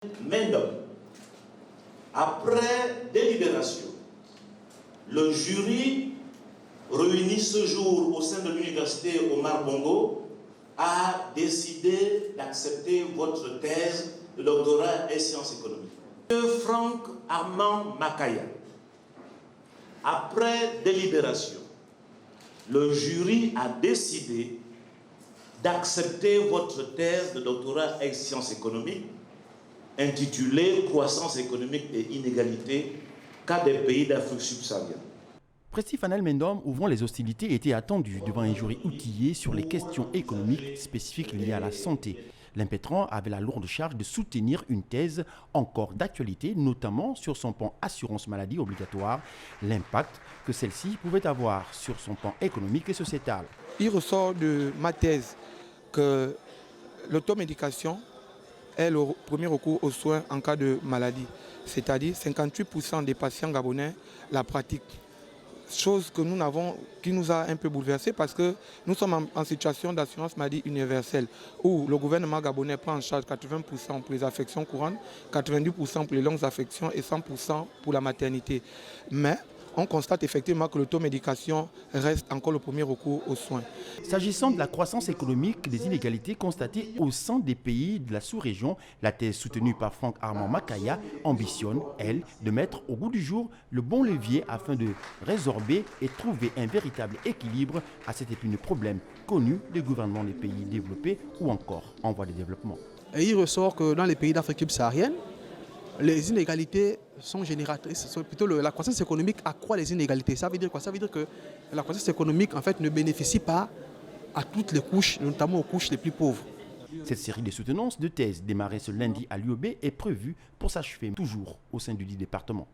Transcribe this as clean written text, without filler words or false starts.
Main d'homme. Après délibération, le jury réuni ce jour au sein de l'université Omar Bongo a décidé d'accepter votre thèse de doctorat et sciences économiques. Monsieur Franck Armand Makaya, après délibération, le jury a décidé d'accepter votre thèse de doctorat et sciences économiques intitulée « Croissance économique et inégalité, cas des pays d'Afrique subsaharienne ». Presti Fanel Mendom, ouvrant les hostilités, était attendu devant un jury outillé sur les questions économiques spécifiques liées à la santé. L'impétrant avait la lourde charge de soutenir une thèse encore d'actualité, notamment sur son pan assurance maladie obligatoire, l'impact que celle-ci pouvait avoir sur son pan économique et sociétal. Il ressort de ma thèse que l'automédication est le premier recours aux soins en cas de maladie, c'est-à-dire 58% des patients gabonais la pratiquent. Chose que qui nous a un peu bouleversés parce que nous sommes en situation d'assurance maladie universelle où le gouvernement gabonais prend en charge 80% pour les affections courantes, 90% pour les longues affections et 100% pour la maternité. Mais on constate effectivement que l'automédication reste encore le premier recours aux soins. S'agissant de la croissance économique des inégalités constatées au sein des pays de la sous-région, la thèse soutenue par Franck Armand Makaya ambitionne, elle, de mettre au goût du jour le bon levier afin de résorber et trouver un véritable équilibre à cet épineux problème connu des gouvernements des pays développés ou encore en voie de développement. Et il ressort que dans les pays d'Afrique subsaharienne, les inégalités sont génératrices. Plutôt la croissance économique accroît les inégalités. Ça veut dire quoi? Ça veut dire que la croissance économique en fait, ne bénéficie pas à toutes les couches, notamment aux couches les plus pauvres. Cette série de soutenances de thèses démarrée ce lundi à l'UOB est prévue pour s'achever toujours au sein du dit département.